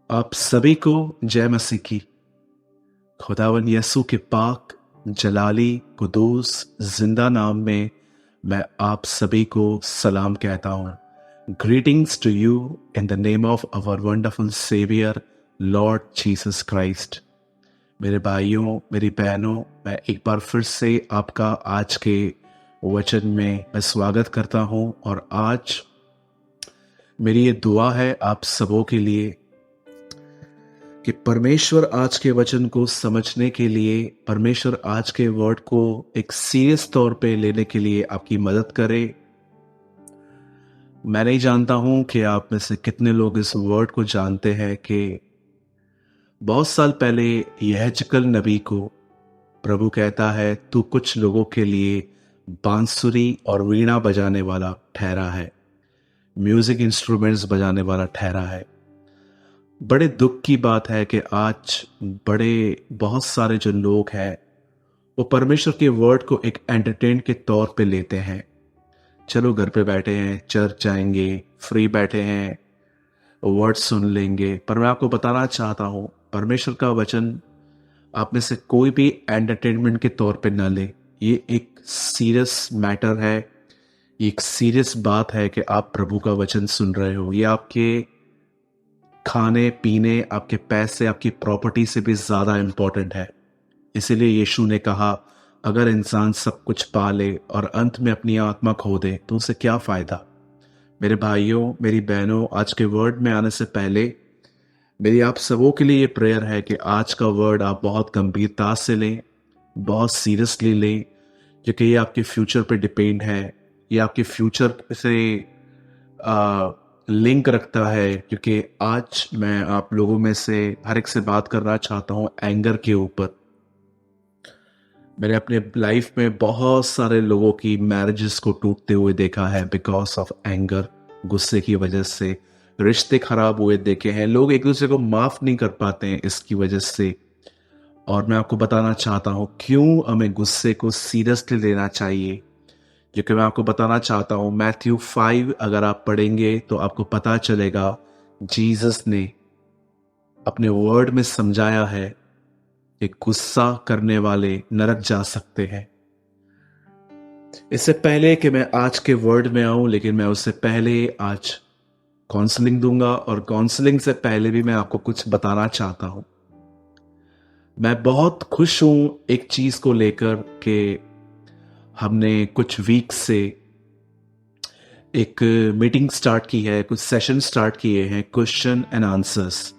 आप सभी को जय मसीह की। खुदावन यसु के पाक जलाली कुदूस जिंदा नाम में मैं आप सभी को सलाम कहता हूँ। Greetings to you in the name of our wonderful saviour Lord Jesus Christ. मेरे भाइयों, मेरी बहनों, मैं एक बार फिर से आपका आज के वचन में मैं स्वागत करता हूँ। और आज मेरी ये दुआ है आप सबों के लिए कि परमेश्वर आज के वचन को समझने के लिए, परमेश्वर आज के वर्ड को एक सीरियस तौर पे लेने के लिए आपकी मदद करे। मैं नहीं जानता हूं कि आप में से कितने लोग इस वर्ड को जानते हैं कि बहुत साल पहले यहजकल नबी को प्रभु कहता है, तू कुछ लोगों के लिए बांसुरी और वीणा बजाने वाला ठहरा है, म्यूजिक इंस्ट्रूमेंट्स बजाने वाला ठहरा है। बड़े दुख की बात है कि आज बहुत सारे जो लोग हैं वो परमेश्वर के वर्ड को एक एंटरटेन के तौर पे लेते हैं। चलो घर पे बैठे हैं, चर्च जाएंगे, फ्री बैठे हैं, वर्ड सुन लेंगे। पर मैं आपको बताना चाहता हूं, परमेश्वर का वचन आप में से कोई भी एंटरटेनमेंट के तौर पे ना ले। ये एक सीरियस मैटर है, ये एक सीरियस बात है कि आप प्रभु का वचन सुन रहे हो। ये आपके खाने पीने, आपके पैसे, आपकी प्रॉपर्टी से भी ज्यादा इंपॉर्टेंट है। इसीलिए यीशु ने कहा, अगर इंसान सब कुछ पा ले और अंत में अपनी आत्मा खो दे तो उसे क्या फायदा। मेरे भाइयों, मेरी बहनों, आज के वर्ड में आने से पहले मेरी आप सबों के लिए ये प्रेयर है कि आज का वर्ड आप बहुत गंभीरता से लें, बहुत सीरियसली लें, क्योंकि ये आपके फ्यूचर पे डिपेंड है। ये आपके फ्यूचर से लिंक रखता है। क्योंकि आज मैं आप लोगों में से हर एक से बात करना चाहता हूं एंगर के ऊपर। मैंने अपने लाइफ में बहुत सारे लोगों की मैरिजेस को टूटते हुए देखा है बिकॉज ऑफ एंगर। गुस्से की वजह से रिश्ते खराब हुए देखे हैं। लोग एक दूसरे को माफ नहीं कर पाते हैं इसकी वजह से। और मैं आपको बताना चाहता हूं क्यों हमें गुस्से को सीरियसली लेना चाहिए। क्योंकि मैं आपको बताना चाहता हूं, मैथ्यू 5 अगर आप पढ़ेंगे तो आपको पता चलेगा जीसस ने अपने वर्ड में समझाया है कि गुस्सा करने वाले नरक जा सकते हैं। इससे पहले कि मैं आज के वर्ड में आऊं, लेकिन मैं उससे पहले आज काउंसलिंग दूंगा। और काउंसलिंग से पहले भी मैं आपको कुछ बताना चाहता हूं। मैं बहुत खुश हूं एक चीज को लेकर कि हमने कुछ वीक से एक मीटिंग स्टार्ट की है, कुछ सेशन स्टार्ट किए हैं, क्वेश्चन एंड आंसर्स।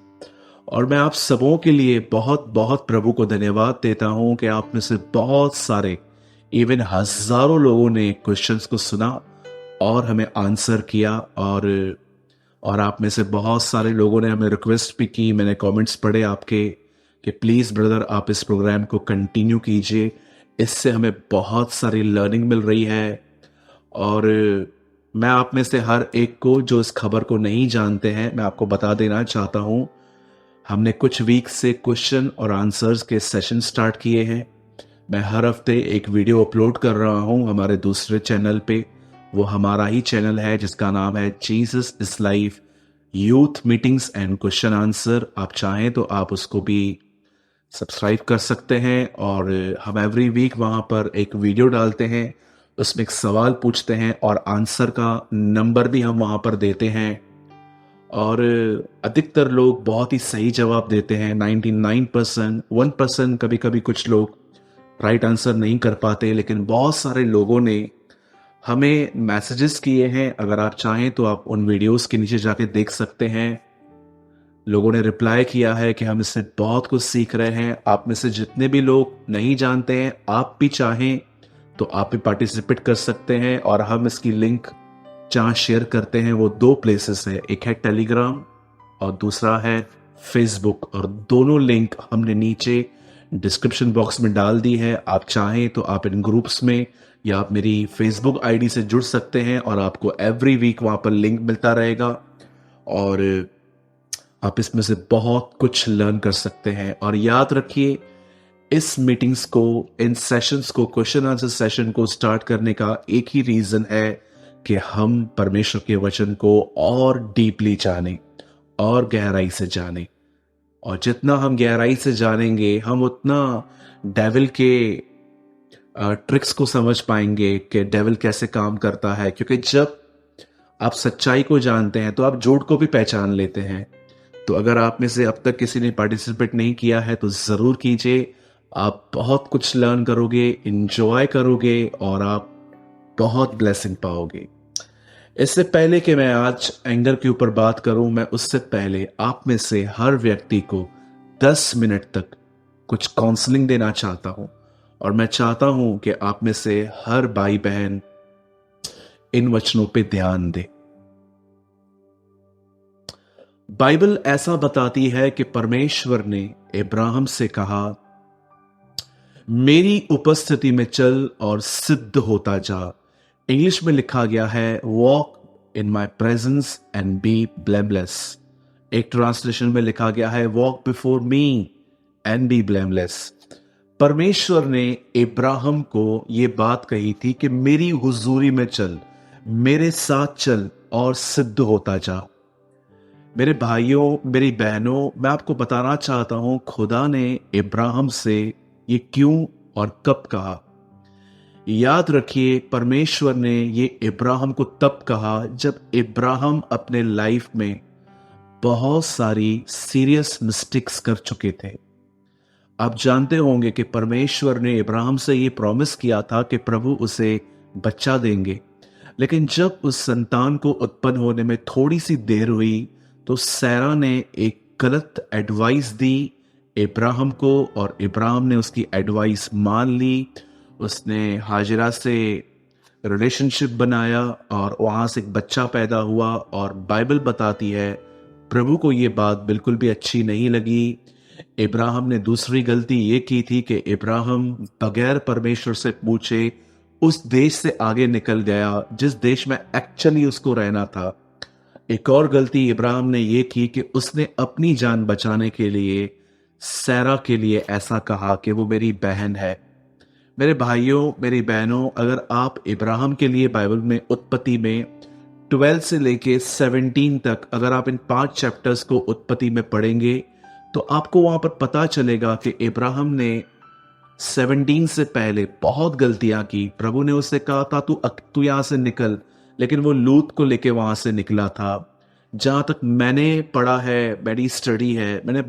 और मैं आप सबों के लिए बहुत बहुत प्रभु को धन्यवाद देता हूं कि आप में से बहुत सारे, इवन हजारों लोगों ने क्वेश्चंस को सुना और हमें आंसर किया। और आप में से बहुत सारे लोगों ने हमें रिक्वेस्ट भी की। मैंने कमेंट्स पढ़े आपके कि प्लीज ब्रदर आप इस प्रोग्राम को कंटिन्यू कीजिए, इससे हमें बहुत सारी लर्निंग मिल रही है। और मैं आप में से हर एक को जो इस खबर को नहीं जानते हैं, मैं आपको बता देना चाहता हूं, हमने कुछ वीक से क्वेश्चन और आंसर्स के सेशन स्टार्ट किए हैं। मैं हर हफ्ते एक वीडियो अपलोड कर रहा हूं हमारे दूसरे चैनल पे। वो हमारा ही चैनल है जिसका नाम है Jesus is life youth meetings and question answer. आप चाहें तो आप उसको भी सब्सक्राइब कर सकते हैं। और हम एवरी वीक वहां पर एक वीडियो डालते हैं, उसमें एक सवाल पूछते हैं और आंसर का नंबर भी हम वहां पर देते हैं। और अधिकतर लोग बहुत ही सही जवाब देते हैं, 99%। 1% कभी कभी कुछ लोग राइट आंसर नहीं कर पाते। लेकिन बहुत सारे लोगों ने हमें मैसेजेस किए हैं। अगर आप चाहें तो आप उन वीडियोस के नीचे जाके देख सकते हैं। लोगों ने रिप्लाई किया है कि हम इससे बहुत कुछ सीख रहे हैं। आप में से जितने भी लोग नहीं जानते हैं, आप भी चाहें तो आप भी पार्टिसिपेट कर सकते हैं। और हम इसकी लिंक जहां शेयर करते हैं वो 2 प्लेसेस है, एक है टेलीग्राम और दूसरा है फेसबुक। और दोनों लिंक हमने नीचे डिस्क्रिप्शन बॉक्स में डाल दी है। आप चाहें तो आप इन ग्रुप्स में या आप मेरी फेसबुक आईडी से जुड़ सकते हैं और आपको एवरी वीक वहां पर लिंक मिलता रहेगा और आप इसमें से बहुत कुछ लर्न कर सकते हैं। और याद रखिए, इस मीटिंग्स को, इन सेशंस को, क्वेश्चन आंसर सेशन को स्टार्ट करने का एक ही रीजन है कि हम परमेश्वर के वचन को और डीपली जाने और गहराई से जाने। और जितना हम गहराई से जानेंगे हम उतना डेविल के ट्रिक्स को समझ पाएंगे कि डेविल कैसे काम करता है, क्योंकि जब आप सच्चाई को जानते हैं तो आप झूठ को भी पहचान लेते हैं। तो अगर आप में से अब तक किसी ने पार्टिसिपेट नहीं किया है तो ज़रूर कीजिए। आप बहुत कुछ लर्न करोगे, इंजॉय करोगे और आप बहुत ब्लेसिंग पाओगे। इससे पहले कि मैं आज एंगर के ऊपर बात करूं, मैं उससे पहले आप में से हर व्यक्ति को 10 मिनट तक कुछ काउंसलिंग देना चाहता हूं। और मैं चाहता हूं कि आप में से हर भाई बहन इन वचनों पे ध्यान दे। बाइबल ऐसा बताती है कि परमेश्वर ने इब्राहिम से कहा, मेरी उपस्थिति में चल और सिद्ध होता जा। इंग्लिश में लिखा गया है walk in my presence and be blameless. एक ट्रांसलेशन में लिखा गया है walk before me and be blameless. परमेश्वर ने इब्राहिम को यह बात कही थी कि मेरी हुजूरी में चल, मेरे साथ चल और सिद्ध होता जा। मेरे भाइयों, मेरी बहनों, मैं आपको बताना चाहता हूं खुदा ने इब्राहिम से ये क्यों और कब कहा। याद रखिए, परमेश्वर ने ये इब्राहिम को तब कहा जब इब्राहिम अपने लाइफ में बहुत सारी सीरियस मिस्टेक्स कर चुके थे। आप जानते होंगे कि परमेश्वर ने इब्राहिम से ये प्रॉमिस किया था कि प्रभु उसे बच्चा देंगे, लेकिन जब उस संतान को उत्पन्न होने में थोड़ी सी देर हुई तो सैरा ने एक गलत एडवाइस दी इब्राहिम को, और इब्राहिम ने उसकी एडवाइस मान ली। उसने हाजिरा से रिलेशनशिप बनाया और वहां से एक बच्चा पैदा हुआ। और बाइबल बताती है प्रभु को ये बात बिल्कुल भी अच्छी नहीं लगी। इब्राहिम ने दूसरी गलती ये की थी कि इब्राहिम बगैर परमेश्वर से पूछे उस देश से आगे निकल गया जिस देश में एक्चुअली उसको रहना था। एक और गलती इब्राहिम ने यह की कि उसने अपनी जान बचाने के लिए सैरा के लिए ऐसा कहा कि वो मेरी बहन है। मेरे भाइयों, मेरी बहनों, अगर आप इब्राहिम के लिए बाइबल में उत्पत्ति में 12 से लेके 17 तक अगर आप इन 5 चैप्टर्स को उत्पत्ति में पढ़ेंगे तो आपको वहां पर पता चलेगा कि इब्राहिम ने 17 से पहले बहुत गलतियां की। प्रभु ने उससे कहा था तू यहां से निकल, लेकिन वो लूत को लेके वहां से निकला था। जहां तक मैंने पढ़ा है, मेरी स्टडी है, मैंने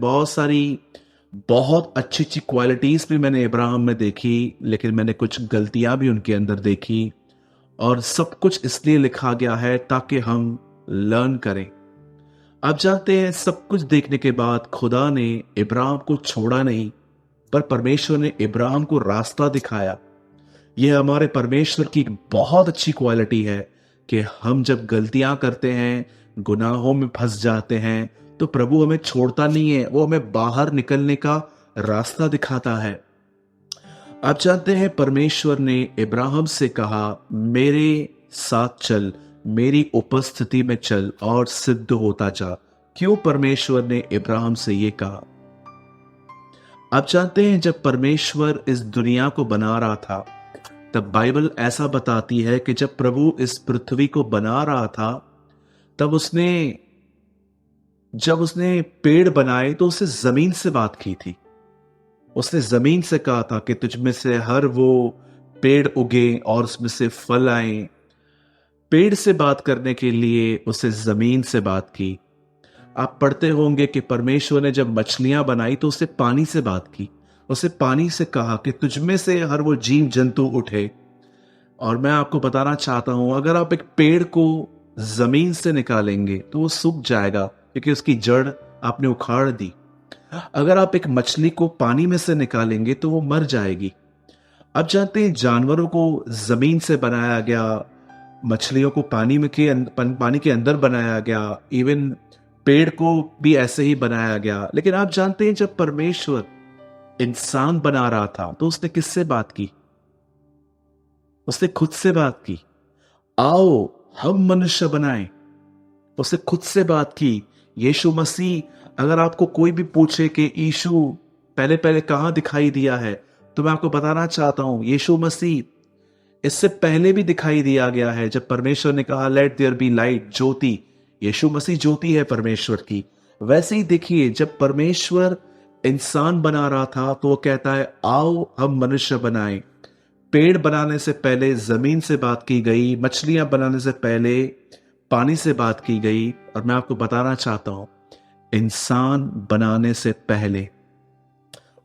बहुत अच्छी अच्छी क्वालिटीज भी मैंने इब्राहिम में देखी, लेकिन मैंने कुछ गलतियां भी उनके अंदर देखी। और सब कुछ इसलिए लिखा गया है ताकि हम लर्न करें। आप जानते हैं, सब कुछ देखने के बाद खुदा ने इब्राहिम को छोड़ा नहीं, पर परमेश्वर ने इब्राहिम को रास्ता दिखाया। यह हमारे परमेश्वर की एक बहुत अच्छी क्वालिटी है कि हम जब गलतियां करते हैं, गुनाहों में फंस जाते हैं, तो प्रभु हमें छोड़ता नहीं है, वो हमें बाहर निकलने का रास्ता दिखाता है। आप जानते हैं, परमेश्वर ने इब्राहिम से कहा मेरे साथ चल, मेरी उपस्थिति में चल और सिद्ध होता जा। क्यों परमेश्वर ने इब्राहिम से यह कहा? आप जानते हैं, जब परमेश्वर इस दुनिया को बना रहा था तब बाइबल ऐसा बताती है कि जब प्रभु इस पृथ्वी को बना रहा था तब जब उसने पेड़ बनाए तो उसने जमीन से बात की थी। उसने जमीन से कहा था कि तुझ में से हर वो पेड़ उगे और उसमें से फल आए। पेड़ से बात करने के लिए उसे जमीन से बात की। आप पढ़ते होंगे कि परमेश्वर ने जब मछलियां बनाई तो उसे पानी से बात की। उसे पानी से कहा कि तुझ में से हर वो जीव जंतु उठे। और मैं आपको बताना चाहता हूं, अगर आप एक पेड़ को जमीन से निकालेंगे तो वो सूख जाएगा, क्योंकि उसकी जड़ आपने उखाड़ दी। अगर आप एक मछली को पानी में से निकालेंगे तो वो मर जाएगी। अब जानते हैं, जानवरों को जमीन से बनाया गया, मछलियों को पानी के अंदर बनाया गया, इवन पेड़ को भी ऐसे ही बनाया गया। लेकिन आप जानते हैं, जब परमेश्वर इंसान बना रहा था तो उसने किससे बात की? उसने खुद से बात की। आओ हम मनुष्य बनाएं। उसने खुद से बात की। यीशु मसीह, अगर आपको कोई भी पूछे कि यीशु पहले पहले कहां दिखाई दिया है, तो मैं आपको बताना चाहता हूं, यीशु मसीह इससे पहले भी दिखाई दिया गया है। जब परमेश्वर ने कहा लेट देयर बी लाइट, ज्योति, यीशु मसीह ज्योति है परमेश्वर की। वैसे ही देखिए, जब परमेश्वर इंसान बना रहा था तो वो कहता है आओ हम मनुष्य बनाएं। पेड़ बनाने से पहले जमीन से बात की गई, मछलियां बनाने से पहले पानी से बात की गई। और मैं आपको बताना चाहता हूं, इंसान बनाने से पहले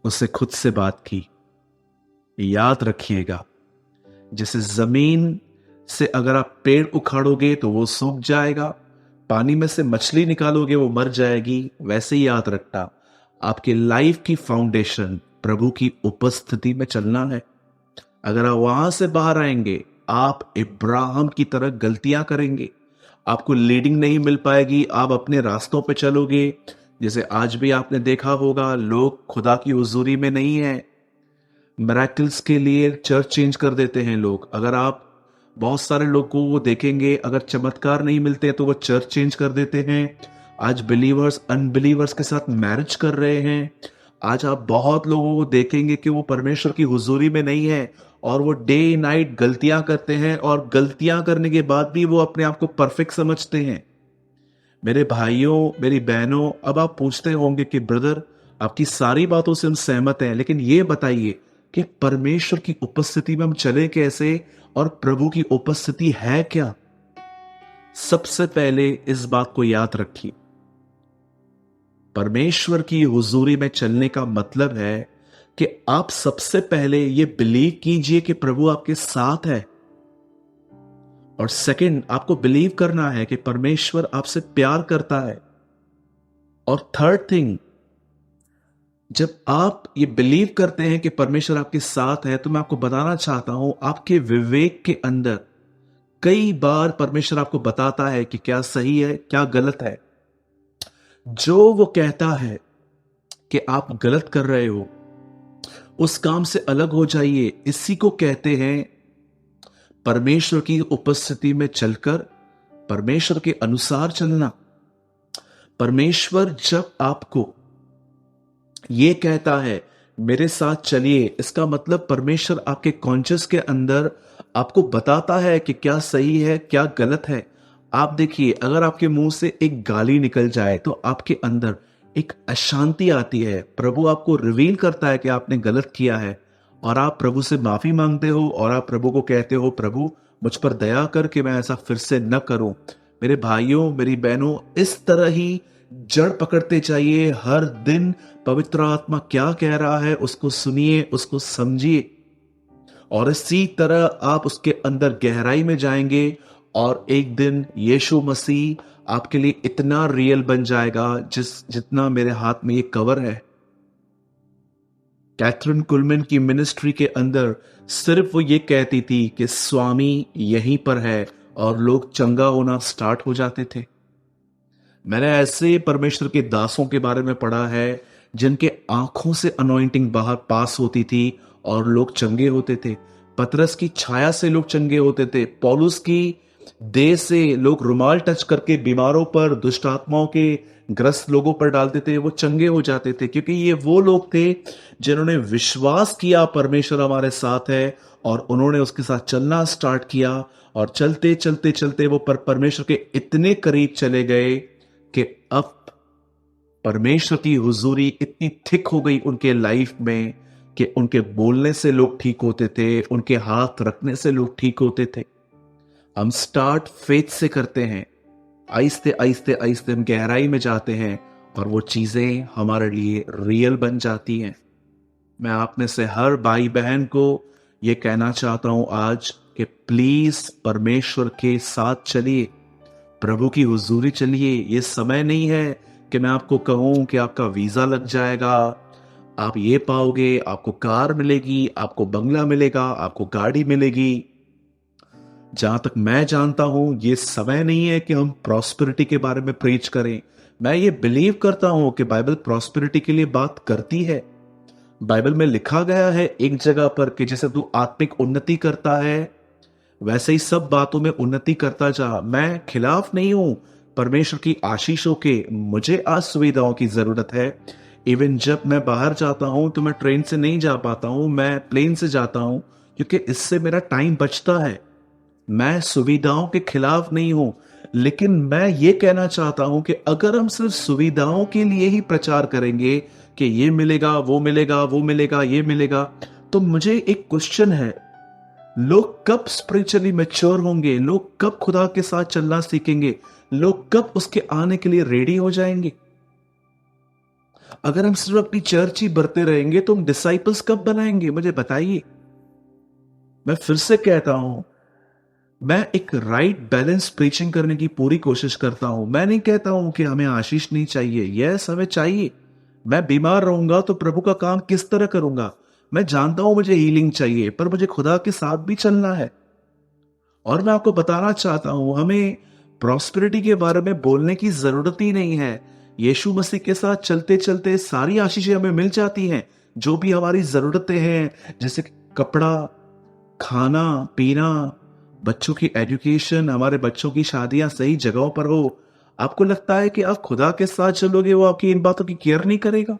उससे खुद से बात की। याद रखिएगा, जैसे जमीन से अगर आप पेड़ उखाड़ोगे तो वो सूख जाएगा, पानी में से मछली निकालोगे वो मर जाएगी, वैसे ही याद रखना, आपकी लाइफ की फाउंडेशन प्रभु की उपस्थिति में चलना है। अगर आप वहां से बाहर आएंगे, आप इब्राहिम की तरह गलतियां करेंगे, आपको लीडिंग नहीं मिल पाएगी, आप अपने रास्तों पे चलोगे। जैसे आज भी आपने देखा होगा, लोग खुदा की हुजूरी में नहीं है, मिरेकल्स के लिए चर्च चेंज कर देते हैं लोग। अगर आप बहुत सारे लोगों को देखेंगे, अगर चमत्कार नहीं मिलते तो वो चर्च चेंज कर देते हैं। आज बिलीवर्स अनबिलीवर्स के साथ मैरिज कर रहे हैं। आज आप बहुत लोगों को देखेंगे कि वो परमेश्वर की हुजूरी में नहीं है और वो डे नाइट गलतियां करते हैं, और गलतियां करने के बाद भी वो अपने आप को परफेक्ट समझते हैं। मेरे भाइयों, मेरी बहनों, अब आप पूछते होंगे कि ब्रदर, आपकी सारी बातों से हम सहमत हैं, लेकिन ये बताइए कि परमेश्वर की उपस्थिति में हम चले कैसे, और प्रभु की उपस्थिति है क्या। सबसे पहले इस बात को याद रखिए, परमेश्वर की हुजूरी में चलने का मतलब है कि आप सबसे पहले ये बिलीव कीजिए कि प्रभु आपके साथ है, और सेकंड, आपको बिलीव करना है कि परमेश्वर आपसे प्यार करता है। और थर्ड थिंग, जब आप ये बिलीव करते हैं कि परमेश्वर आपके साथ है, तो मैं आपको बताना चाहता हूं, आपके विवेक के अंदर कई बार परमेश्वर आपको बताता है कि क्या सही है क्या गलत है। जो वो कहता है कि आप गलत कर रहे हो, उस काम से अलग हो जाइए, इसी को कहते हैं परमेश्वर की उपस्थिति में चलकर परमेश्वर के अनुसार चलना। परमेश्वर जब आपको ये कहता है मेरे साथ चलिए, इसका मतलब परमेश्वर आपके कॉन्शियस के अंदर आपको बताता है कि क्या सही है क्या गलत है। आप देखिए, अगर आपके मुंह से एक गाली निकल जाए तो आपके अंदर एक अशांति आती है। प्रभु आपको रिवील करता है कि आपने गलत किया है, और आप प्रभु से माफी मांगते हो, और आप प्रभु को कहते हो प्रभु मुझ पर दया कर कि मैं ऐसा फिर से न करूं। मेरे भाइयों, मेरी बहनों, इस तरह ही जड़ पकड़ते चाहिए। हर दिन पवित्र आत्मा क्या कह रहा है उसको सुनिए, उसको समझिए, और इसी तरह आप उसके अंदर गहराई में जाएंगे, और एक दिन यीशु मसीह आपके लिए इतना रियल बन जाएगा जितना मेरे हाथ में ये कवर है। कैथरीन कुलमैन की मिनिस्ट्री के अंदर सिर्फ वो ये कहती थी कि स्वामी यहीं पर है, और लोग चंगा होना स्टार्ट हो जाते थे। मैंने ऐसे परमेश्वर के दासों के बारे में पढ़ा है जिनके आंखों से अनॉइंटिंग बाहर पास होती थी और लोग चंगे होते थे। पतरस की छाया से लोग चंगे होते थे। पौलुस की देह से लोग रुमाल टच करके बीमारों पर, दुष्ट आत्माओं के ग्रस्त लोगों पर डालते थे, वो चंगे हो जाते थे, क्योंकि ये वो लोग थे जिन्होंने विश्वास किया परमेश्वर हमारे साथ है, और उन्होंने उसके साथ चलना स्टार्ट किया, और चलते चलते चलते वो परमेश्वर के इतने करीब चले गए कि अब परमेश्वर की हुजूरी इतनी थिक हो गई उनके लाइफ में कि उनके बोलने से लोग ठीक होते थे, उनके हाथ रखने से लोग ठीक होते थे। हम स्टार्ट फेथ से करते हैं, आहिस्ते आहिस्ते आहिस्ते हम गहराई में जाते हैं, और वो चीजें हमारे लिए रियल बन जाती हैं। मैं आप में से हर भाई बहन को ये कहना चाहता हूं आज कि प्लीज परमेश्वर के साथ चलिए, प्रभु की हुजूरी चलिए। ये समय नहीं है कि मैं आपको कहूं कि आपका वीजा लग जाएगा, आप ये पाओगे, आपको कार मिलेगी, आपको बंगला मिलेगा, आपको गाड़ी मिलेगी। जहां तक मैं जानता हूं, ये समय नहीं है कि हम प्रॉस्पेरिटी के बारे में प्रीच करें। मैं ये बिलीव करता हूं कि बाइबल प्रॉस्पेरिटी के लिए बात करती है। बाइबल में लिखा गया है एक जगह पर कि जैसे तू आत्मिक उन्नति करता है, वैसे ही सब बातों में उन्नति करता जा। मैं खिलाफ नहीं हूं परमेश्वर की आशीषों के, मुझे आज सुविधाओं की जरूरत है। इवन जब मैं बाहर जाता हूं तो मैं ट्रेन से नहीं जा पाता हूं, मैं प्लेन से जाता हूं, क्योंकि इससे मेरा टाइम बचता है। मैं सुविधाओं के खिलाफ नहीं हूं, लेकिन मैं ये कहना चाहता हूं कि अगर हम सिर्फ सुविधाओं के लिए ही प्रचार करेंगे कि ये मिलेगा, वो मिलेगा, वो मिलेगा, ये मिलेगा, तो मुझे एक क्वेश्चन है, लोग कब स्पिरिचुअली मैच्योर होंगे? लोग कब खुदा के साथ चलना सीखेंगे? लोग कब उसके आने के लिए रेडी हो जाएंगे? अगर हम सिर्फ अपनी चर्च ही भरते रहेंगे तो हम डिसाइपल्स कब बनाएंगे? मुझे बताइए। मैं फिर से कहता हूं, मैं एक राइट बैलेंस प्रीचिंग करने की पूरी कोशिश करता हूं। मैं नहीं कहता हूं कि हमें आशीष नहीं चाहिए, यस हमें चाहिए। मैं बीमार रहूंगा तो प्रभु का काम किस तरह करूंगा? मैं जानता हूं मुझे हीलिंग चाहिए, पर मुझे खुदा के साथ भी चलना है। और मैं आपको बताना चाहता हूं, हमें प्रॉस्पेरिटी के बारे में बोलने की जरूरत ही नहीं है। यीशु मसीह के साथ चलते चलते सारी आशीषें हमें मिल जाती हैं। जो भी हमारी जरूरतें हैं, जैसे कपड़ा, खाना पीना, बच्चों की एजुकेशन, हमारे बच्चों की शादियां सही जगहों पर हो, आपको लगता है कि आप खुदा के साथ चलोगे, वो आपकी इन बातों की केयर नहीं करेगा?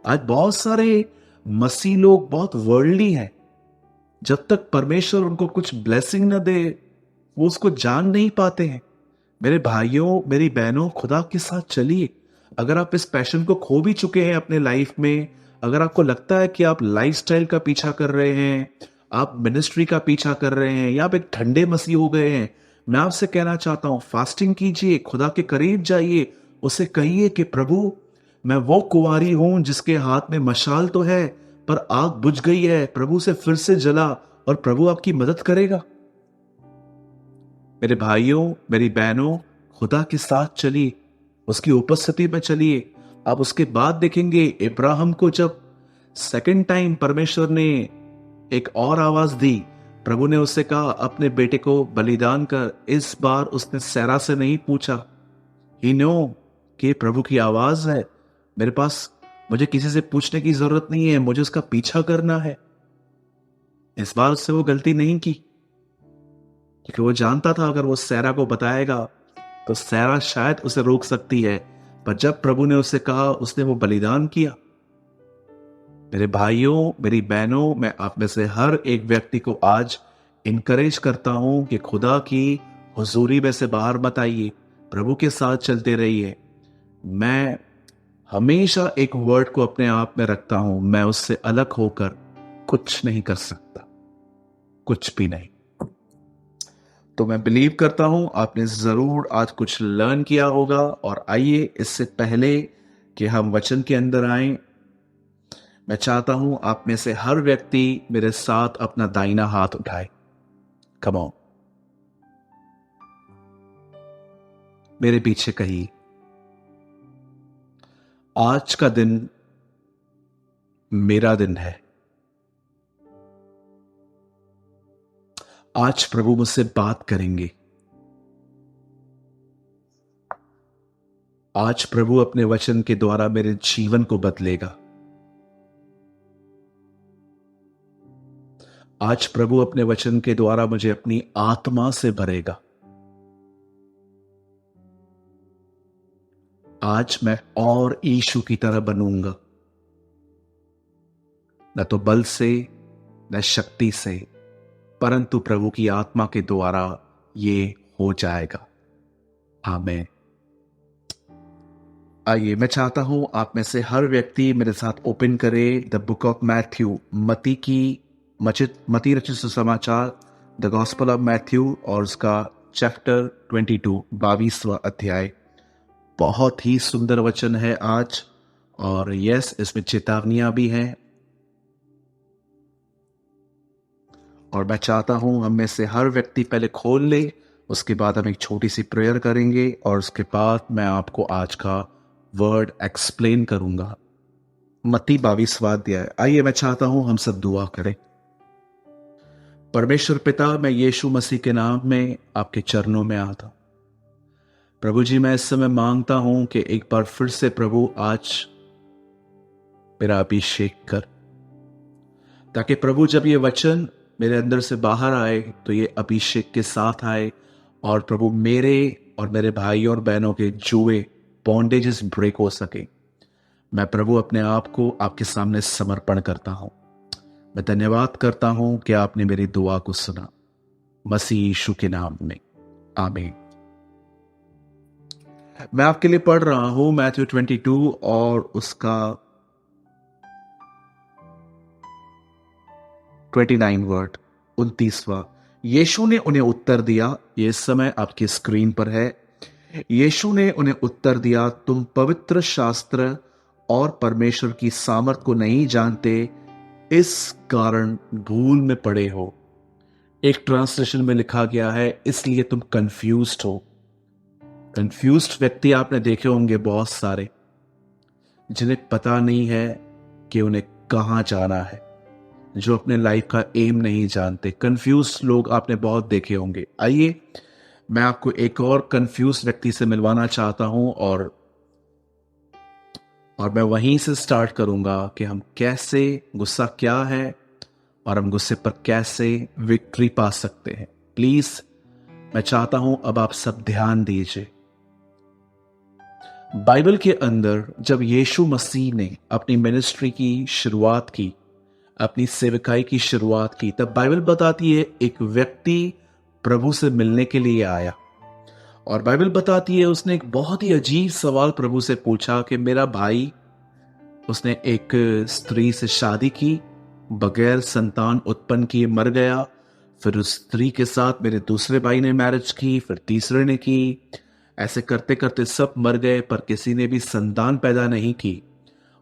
आज बहुत सारे मसीह लोग बहुत वर्ल्डली हैं। जब तक परमेश्वर उनको कुछ ब्लेसिंग न दे, वो उसको जान नहीं पाते हैं। मेरे भाइयों, मेरी बहनों, खुदा के साथ चलिए। अगर आप इस पैशन को खो भी चुके हैं अपने लाइफ में, अगर आपको लगता है कि आप लाइफस्टाइल का पीछा कर रहे हैं, आप मिनिस्ट्री का पीछा कर रहे हैं, या आप एक ठंडे मसीह हो गए हैं, मैं आपसे कहना चाहता हूं, फास्टिंग कीजिए, खुदा के करीब जाइए, उसे कहिए कि प्रभु, मैं वो कुंवारी हूं जिसके हाथ में मशाल तो है पर आग बुझ गई है, प्रभु से फिर से जला, और प्रभु आपकी मदद करेगा। मेरे भाइयों, मेरी बहनों, खुदा के साथ चलिए, उसकी उपस्थिति में चलिए। आप उसके बाद देखेंगे, इब्राहिम को जब सेकंड टाइम परमेश्वर ने एक और आवाज दी, प्रभु ने उससे कहा अपने बेटे को बलिदान कर। इस बार उसने सैरा से नहीं पूछा, ही नो कि प्रभु की आवाज है, मेरे पास, मुझे किसी से पूछने की जरूरत नहीं है, मुझे उसका पीछा करना है। इस बार उससे वो गलती नहीं की, क्योंकि वो जानता था अगर वो सैरा को बताएगा तो सैरा शायद उसे रोक सकती है। पर जब प्रभु ने उससे कहा, उसने वो बलिदान किया। मेरे भाइयों, मेरी बहनों, मैं आप में से हर एक व्यक्ति को आज इनकरेज करता हूं कि खुदा की हुजूरी में से बाहर मत आइए, प्रभु के साथ चलते रहिए। मैं हमेशा एक वर्ड को अपने आप में रखता हूं, मैं उससे अलग होकर कुछ नहीं कर सकता, कुछ भी नहीं। तो मैं बिलीव करता हूं आपने जरूर आज कुछ लर्न किया होगा। और आइए, इससे पहले कि हम वचन के अंदर आए, मैं चाहता हूं आप में से हर व्यक्ति मेरे साथ अपना दाहिना हाथ उठाए। कम ऑन, मेरे पीछे कहिए, आज का दिन मेरा दिन है। आज प्रभु मुझसे बात करेंगे। आज प्रभु अपने वचन के द्वारा मेरे जीवन को बदलेगा। आज प्रभु अपने वचन के द्वारा मुझे अपनी आत्मा से भरेगा। आज मैं और यीशु की तरह बनूंगा, न तो बल से न शक्ति से, परंतु प्रभु की आत्मा के द्वारा ये हो जाएगा। आमीन। आइए, मैं चाहता हूं आप में से हर व्यक्ति मेरे साथ ओपन करे द बुक ऑफ मैथ्यू, मती रचित सुसमाचार, द गॉस्पेल ऑफ मैथ्यू, और उसका चैप्टर 22, 22वां अध्याय। बहुत ही सुंदर वचन है आज, और यस, इसमें चेतावनियां भी हैं। और मैं चाहता हूं हम में से हर व्यक्ति पहले खोल ले, उसके बाद हम एक छोटी सी प्रेयर करेंगे, और उसके बाद मैं आपको आज का वर्ड एक्सप्लेन करूंगा। मत्ती 22वां अध्याय। आइए, मैं चाहता हूं हम सब दुआ करें। परमेश्वर पिता, मैं यीशु मसीह के नाम में आपके चरणों में आता हूं। प्रभु जी, मैं इस समय मांगता हूं कि एक बार फिर से प्रभु आज मेरा अभिषेक कर, ताकि प्रभु जब ये वचन मेरे अंदर से बाहर आए तो ये अभिषेक के साथ आए, और प्रभु मेरे और मेरे भाइयों और बहनों के जुए, बॉन्डेजेस ब्रेक हो सके। मैं प्रभु अपने आप को आपके सामने समर्पण करता हूं। मैं धन्यवाद करता हूं कि आपने मेरी दुआ को सुना, मसीह यीशु के नाम में, आमीन। मैं आपके लिए पढ़ रहा हूं मैथ्यू 22 और उसका 29 वर्ड, 29वां। यीशु ने उन्हें उत्तर दिया, ये समय आपकी स्क्रीन पर है। यीशु ने उन्हें उत्तर दिया, तुम पवित्र शास्त्र और परमेश्वर की सामर्थ को नहीं जानते, इस कारण भूल में पड़े हो। एक ट्रांसलेशन में लिखा गया है, इसलिए तुम कंफ्यूज्ड हो। कंफ्यूज्ड व्यक्ति आपने देखे होंगे बहुत सारे, जिन्हें पता नहीं है कि उन्हें कहां जाना है, जो अपने लाइफ का एम नहीं जानते। कंफ्यूज्ड लोग आपने बहुत देखे होंगे। आइए मैं आपको एक और कंफ्यूज व्यक्ति से मिलवाना चाहता हूं और मैं वहीं से स्टार्ट करूंगा कि हम कैसे, गुस्सा क्या है और हम गुस्से पर कैसे विक्ट्री पा सकते हैं। प्लीज मैं चाहता हूं अब आप सब ध्यान दीजिए। बाइबल के अंदर जब यीशु मसीह ने अपनी मिनिस्ट्री की शुरुआत की, अपनी सेवकाई की शुरुआत की, तब बाइबल बताती है एक व्यक्ति प्रभु से मिलने के लिए आया और बाइबल बताती है उसने एक बहुत ही अजीब सवाल प्रभु से पूछा कि मेरा भाई, उसने एक स्त्री से शादी की, बगैर संतान उत्पन्न किए मर गया। फिर उस स्त्री के साथ मेरे दूसरे भाई ने मैरिज की, फिर तीसरे ने की। ऐसे करते करते सब मर गए, पर किसी ने भी संतान पैदा नहीं की।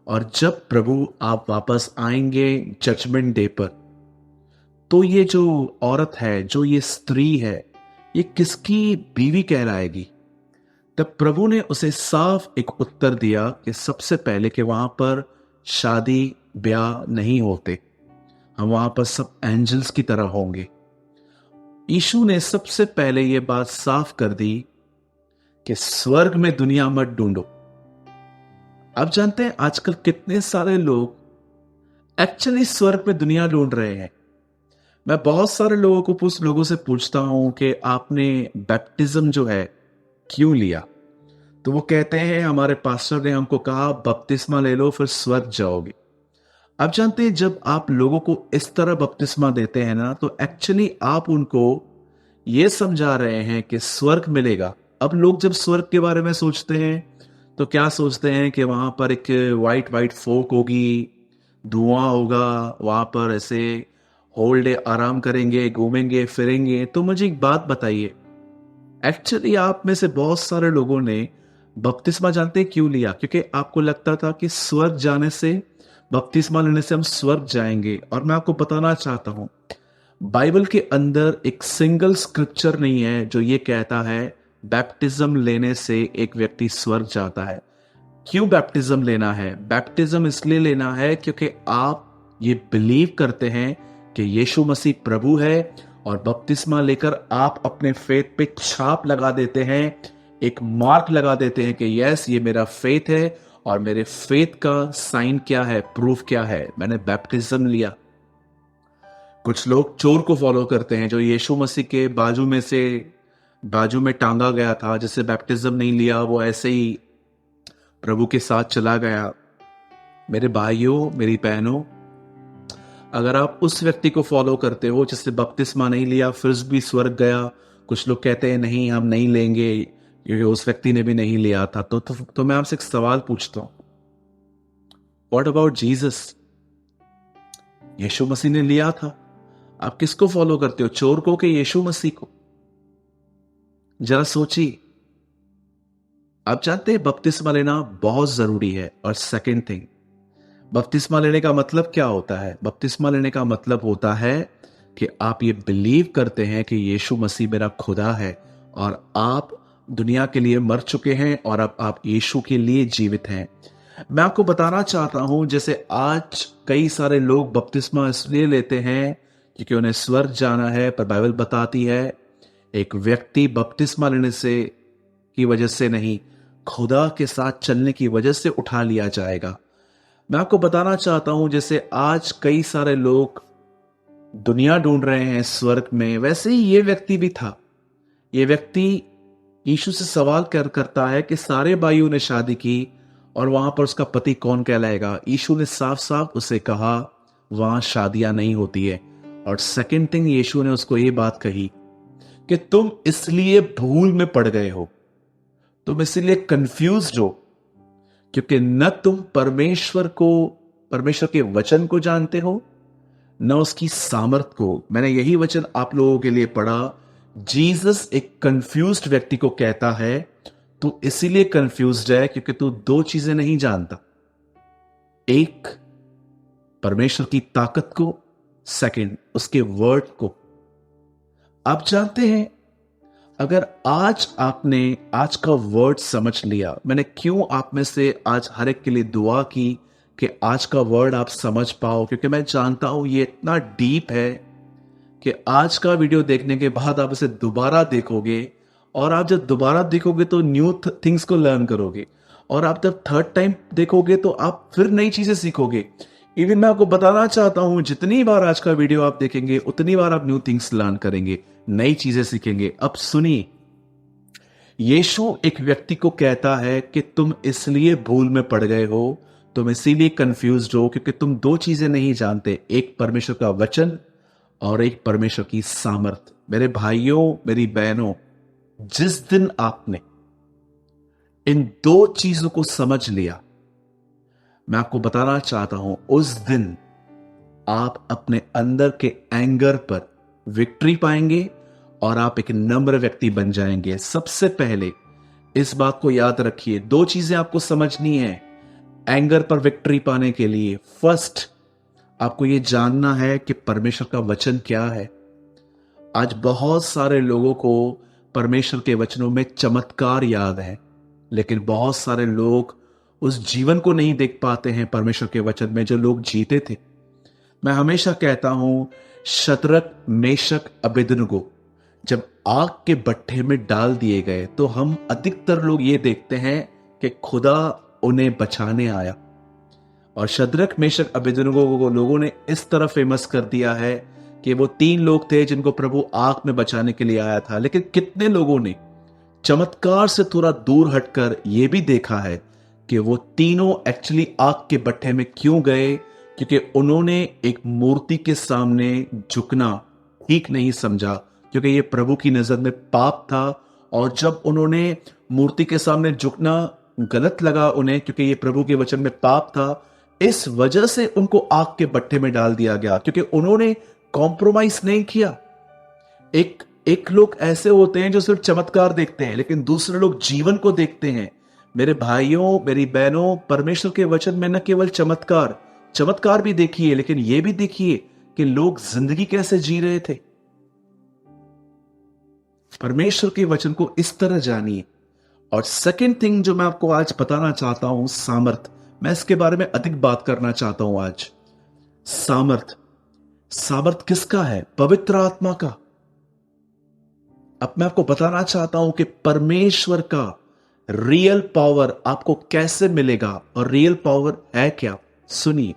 और जब प्रभु आप वापस आएंगे जजमेंट डे पर, तो ये जो औरत है, जो ये स्त्री है, ये किसकी बीवी कहलाएगी? तब प्रभु ने उसे साफ एक उत्तर दिया कि सबसे पहले कि वहां पर शादी ब्याह नहीं होते, हम वहां पर सब एंजल्स की तरह होंगे। यीशु ने सबसे पहले यह बात साफ कर दी कि स्वर्ग में दुनिया मत ढूंढो। आप जानते हैं आजकल कितने सारे लोग एक्चुअली स्वर्ग में दुनिया ढूंढ रहे हैं। मैं बहुत सारे लोगों से पूछता हूं कि आपने बैप्टिज्म जो है क्यों लिया, तो वो कहते हैं हमारे पास्टर ने हमको कहा बपतिस्मा ले लो फिर स्वर्ग जाओगे। आप जानते हैं जब आप लोगों को इस तरह बपतिस्मा देते हैं ना, तो एक्चुअली आप उनको ये समझा रहे हैं कि स्वर्ग मिलेगा। अब लोग जब स्वर्ग के बारे में सोचते हैं तो क्या सोचते हैं कि वहां पर एक वाइट फोक होगी, धुआं होगा, वहां पर ऐसे होल डे आराम करेंगे, घूमेंगे फिरेंगे। तो मुझे एक बात बताइए, एक्चुअली आप में से बहुत सारे लोगों ने बपतिस्मा जानते हैं क्यों लिया? क्योंकि आपको लगता था कि स्वर्ग जाने से, बपतिस्मा लेने से हम स्वर्ग जाएंगे। और मैं आपको बताना चाहता हूं, बाइबल के अंदर एक सिंगल स्क्रिप्चर नहीं है जो ये कहता है बैप्टिज्म लेने से एक व्यक्ति स्वर्ग जाता है। क्यों बैप्टिज्म लेना है? बैप्टिज्म इसलिए लेना है क्योंकि आप ये बिलीव करते हैं कि यीशु मसीह प्रभु है, और बपतिस्मा लेकर आप अपने फेथ पे छाप लगा देते हैं, एक मार्क लगा देते हैं कि यस ये मेरा फेथ है। और मेरे फेथ का साइन क्या है, प्रूफ क्या है? मैंने बैप्टिज्म लिया। कुछ लोग चोर को फॉलो करते हैं जो यीशु मसीह के बाजू में टांगा गया था, जिसे बैप्टिज्म नहीं लिया, वो ऐसे ही प्रभु के साथ चला गया। मेरे भाइयों, मेरी बहनों, अगर आप उस व्यक्ति को फॉलो करते हो जिससे बपतिस्मा नहीं लिया फिर भी स्वर्ग गया, कुछ लोग कहते हैं नहीं हम नहीं लेंगे क्योंकि उस व्यक्ति ने भी नहीं लिया था, तो मैं आपसे एक सवाल पूछता हूं, व्हाट अबाउट जीसस? यीशु मसीह ने लिया था। आप किसको फॉलो करते हो, चोर को कि यीशु मसीह को? जरा सोचिए। आप जानते हैं बपतिस्मा लेना बहुत जरूरी है। और सेकंड थिंग, बपतिस्मा लेने का मतलब क्या होता है? बपतिस्मा लेने का मतलब होता है कि आप ये बिलीव करते हैं कि यीशु मसीह मेरा खुदा है और आप दुनिया के लिए मर चुके हैं और अब आप यीशु के लिए जीवित हैं। मैं आपको बताना चाहता हूं, जैसे आज कई सारे लोग बपतिस्मा इसलिए लेते हैं क्योंकि उन्हें स्वर्ग जाना है, पर बाइबल बताती है एक व्यक्ति बपतिस्मा लेने से की वजह से नहीं, खुदा के साथ चलने की वजह से उठा लिया जाएगा। मैं आपको बताना चाहता हूं, जैसे आज कई सारे लोग दुनिया ढूंढ रहे हैं स्वर्ग में, वैसे ही ये व्यक्ति भी था। ये व्यक्ति यीशु से सवाल करता है कि सारे भाइयों ने शादी की और वहां पर उसका पति कौन कहलाएगा? यीशु ने साफ साफ उसे कहा वहां शादियां नहीं होती है। और सेकंड थिंग, यीशु ने उसको ये बात कही कि तुम इसलिए भूल में पड़ गए हो, तुम इसलिए कंफ्यूज्ड हो क्योंकि न तुम परमेश्वर के वचन को जानते हो, न उसकी सामर्थ को। मैंने यही वचन आप लोगों के लिए पढ़ा। जीसस एक कंफ्यूज्ड व्यक्ति को कहता है, तू इसीलिए कंफ्यूज्ड है क्योंकि तू दो चीजें नहीं जानता। एक, परमेश्वर की ताकत को, सेकंड, उसके वर्ड को। आप जानते हैं, अगर आज आपने आज का वर्ड समझ लिया, मैंने क्यों आप में से आज हर एक के लिए दुआ की कि आज का वर्ड आप समझ पाओ, क्योंकि मैं जानता हूं ये इतना डीप है कि आज का वीडियो देखने के बाद आप इसे दोबारा देखोगे, और आप जब दोबारा देखोगे तो न्यू थिंग्स को लर्न करोगे, और आप जब थर्ड टाइम देखोगे तो आप फिर नई चीजें सीखोगे। इवन मैं आपको बताना चाहता हूं, जितनी बार आज का वीडियो आप देखेंगे उतनी बार आप न्यू थिंग्स लर्न करेंगे, नई चीजें सीखेंगे। अब सुनिए, यीशु एक व्यक्ति को कहता है कि तुम इसलिए भूल में पड़ गए हो, तुम इसीलिए कंफ्यूज्ड हो क्योंकि तुम दो चीजें नहीं जानते, एक परमेश्वर का वचन और एक परमेश्वर की सामर्थ। मेरे भाइयों, मेरी बहनों, जिस दिन आपने इन दो चीजों को समझ लिया, मैं आपको बताना चाहता हूं, उस दिन आप अपने अंदर के एंगर पर विक्ट्री पाएंगे और आप एक नम्र व्यक्ति बन जाएंगे। सबसे पहले इस बात को याद रखिए, दो चीजें आपको समझनी है एंगर पर विक्ट्री पाने के लिए। फर्स्ट, आपको यह जानना है कि परमेश्वर का वचन क्या है। आज बहुत सारे लोगों को परमेश्वर के वचनों में चमत्कार याद है, लेकिन बहुत सारे लोग उस जीवन को नहीं देख पाते हैं परमेश्वर के वचन में जो लोग जीते थे। मैं हमेशा कहता हूं, शद्रक, मेशक, अबेदनगो जब आग के भट्ठे में डाल दिए गए तो हम अधिकतर लोग ये देखते हैं कि खुदा उन्हें बचाने आया, और शद्रक, मेशक, अबेदनगो को लोगों ने इस तरह फेमस कर दिया है कि वो तीन लोग थे जिनको प्रभु आग में बचाने के लिए आया था। लेकिन कितने लोगों ने चमत्कार से थोड़ा दूर हटकर यह भी देखा है कि वो तीनों एक्चुअली आग के भट्ठे में क्यों गए? क्योंकि उन्होंने एक मूर्ति के सामने झुकना ठीक नहीं समझा, क्योंकि ये प्रभु की नजर में पाप था। और जब उन्होंने मूर्ति के सामने झुकना गलत लगा उन्हें, क्योंकि ये प्रभु के वचन में पाप था, इस वजह से उनको आग के भट्ठे में डाल दिया गया, क्योंकि उन्होंने कॉम्प्रोमाइज नहीं किया। एक लोग ऐसे होते हैं जो सिर्फ चमत्कार देखते हैं, लेकिन दूसरे लोग जीवन को देखते हैं। मेरे भाइयों, मेरी बहनों, परमेश्वर के वचन में न केवल चमत्कार भी देखिए, लेकिन यह भी देखिए कि लोग जिंदगी कैसे जी रहे थे। परमेश्वर के वचन को इस तरह जानिए। और सेकंड थिंग जो मैं आपको आज बताना चाहता हूं, सामर्थ। मैं इसके बारे में अधिक बात करना चाहता हूं आज। सामर्थ किसका है? पवित्र आत्मा का। अब मैं आपको बताना चाहता हूं कि परमेश्वर का रियल पावर आपको कैसे मिलेगा, और रियल पावर है क्या। सुनिए,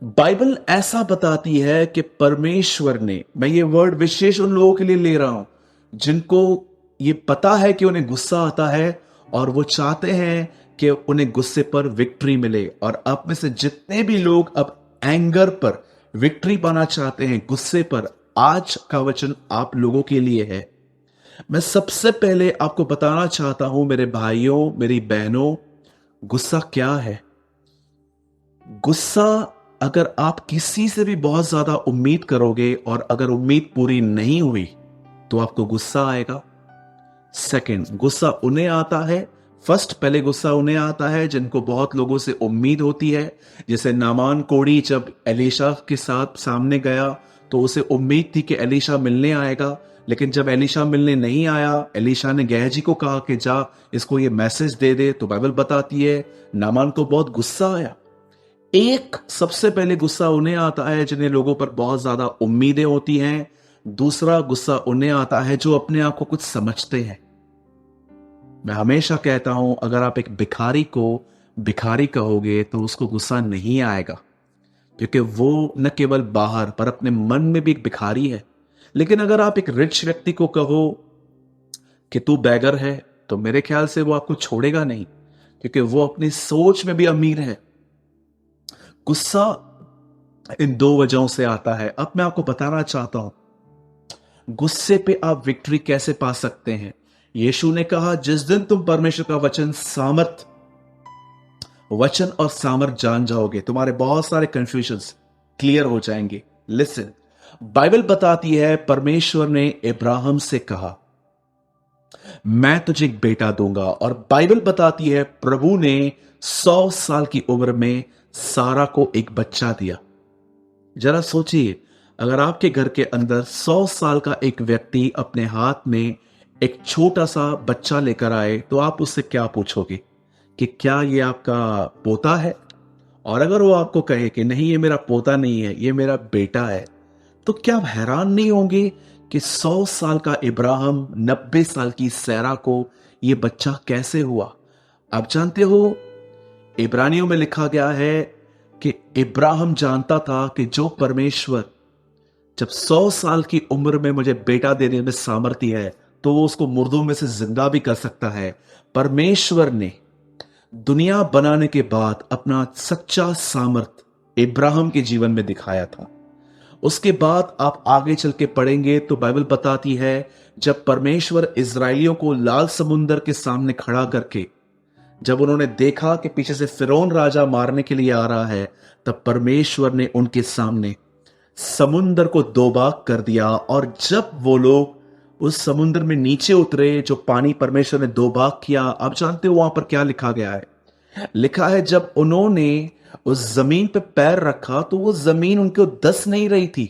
बाइबल ऐसा बताती है कि परमेश्वर ने, मैं ये वर्ड विशेष उन लोगों के लिए ले रहा हूं जिनको ये पता है कि उन्हें गुस्सा आता है और वो चाहते हैं कि उन्हें गुस्से पर विक्ट्री मिले। और आप में से जितने भी लोग अब एंगर पर विक्ट्री पाना चाहते हैं, गुस्से पर, आज का वचन आप लोगों के लिए है। मैं सबसे पहले आपको बताना चाहता हूं, मेरे भाइयों, मेरी बहनों, गुस्सा क्या है। गुस्सा, अगर आप किसी से भी बहुत ज्यादा उम्मीद करोगे और अगर उम्मीद पूरी नहीं हुई तो आपको गुस्सा आएगा। सेकंड, गुस्सा उन्हें आता है, पहले गुस्सा उन्हें आता है जिनको बहुत लोगों से उम्मीद होती है। जैसे नामान कोढ़ी जब एलीशा के साथ सामने गया तो उसे उम्मीद थी कि एलीशा मिलने आएगा, लेकिन जब एलीशा मिलने नहीं आया, एलीशा ने गेहजी को कहा कि जा इसको ये मैसेज दे दे, तो बाइबल बताती है नामान को बहुत गुस्सा आया। एक, सबसे पहले गुस्सा उन्हें आता है जिन्हें लोगों पर बहुत ज्यादा उम्मीदें होती हैं। दूसरा, गुस्सा उन्हें आता है जो अपने आप को कुछ समझते हैं। मैं हमेशा कहता हूं, अगर आप एक भिखारी को भिखारी कहोगे तो उसको गुस्सा नहीं आएगा, क्योंकि वो न केवल बाहर पर अपने मन में भी एक भिखारी है। लेकिन अगर आप एक रिच व्यक्ति को कहो कि तू बैगर है, तो मेरे ख्याल से वो आपको छोड़ेगा नहीं, क्योंकि वो अपनी सोच में भी अमीर है। गुस्सा इन दो वजहों से आता है। अब मैं आपको बताना चाहता हूं, गुस्से पे आप विक्ट्री कैसे पा सकते हैं? यीशु ने कहा, जिस दिन तुम परमेश्वर का वचन और सामर्थ जान जाओगे, तुम्हारे बहुत सारे कंफ्यूजन्स क्लियर हो जाएंगे। लिसन, बाइबल बताती है परमेश्वर ने इब्राहिम से कहा, मैं तुझे एक बेटा दूंगा। और बाइबल बताती है प्रभु ने 100 साल की उम्र में सारा को एक बच्चा दिया। जरा सोचिए, अगर आपके घर के अंदर 100 साल का एक व्यक्ति अपने हाथ में एक छोटा सा बच्चा लेकर आए, तो आप उससे क्या पूछोगे कि क्या ये आपका पोता है? और अगर वो आपको कहे कि नहीं, ये मेरा पोता नहीं है, ये मेरा बेटा है, तो क्या आप हैरान नहीं होंगे कि 100 साल का इब्राहिम 90 साल की सैरा को ये बच्चा कैसे हुआ? आप जानते हो, इब्रानियों में लिखा गया है कि इब्राहिम जानता था कि जो परमेश्वर जब 100 साल की उम्र में मुझे बेटा देने में सामर्थ्य है, तो वो उसको मुर्दों में से जिंदा भी कर सकता है। परमेश्वर ने दुनिया बनाने के बाद अपना सच्चा सामर्थ इब्राहिम के जीवन में दिखाया था। उसके बाद आप आगे चल के पढ़ेंगे तो बाइबल बताती है, जब परमेश्वर इजरायलियों को लाल समुंदर के सामने खड़ा करके, जब उन्होंने देखा कि पीछे से फिरौन राजा मारने के लिए आ रहा है, तब परमेश्वर ने उनके सामने समुंदर को दो भाग कर दिया। और जब वो लोग उस समुंदर में नीचे उतरे, जो पानी परमेश्वर ने दो भाग किया, आप जानते हो वहां पर क्या लिखा गया है? लिखा है, जब उन्होंने उस जमीन पे पैर रखा तो वो जमीन उनको दस नहीं रही थी।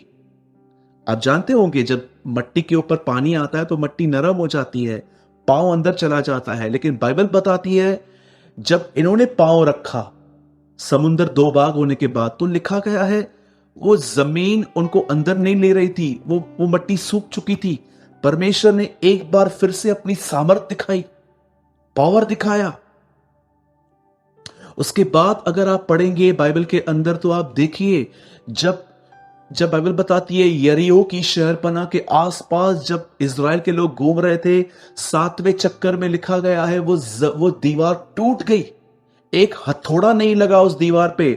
आप जानते होंगे, जब मट्टी के ऊपर पानी आता है तो मट्टी नरम हो जाती है, पांव अंदर चला जाता है। लेकिन बाइबल बताती है, जब इन्होंने पांव रखा समुंदर दो भाग होने के बाद, तो लिखा गया है वो जमीन उनको अंदर नहीं ले रही थी, वो मट्टी सूख चुकी थी। परमेश्वर ने एक बार फिर से अपनी सामर्थ दिखाई, पावर दिखाया। उसके बाद अगर आप पढ़ेंगे बाइबल के अंदर तो आप देखिए, जब जब बाइबल बताती है यरीहो की शहरपनाह के आसपास जब इज़राइल के लोग घूम रहे थे, 7वें चक्कर में लिखा गया है वो दीवार टूट गई। एक हथौड़ा नहीं लगा उस दीवार पे,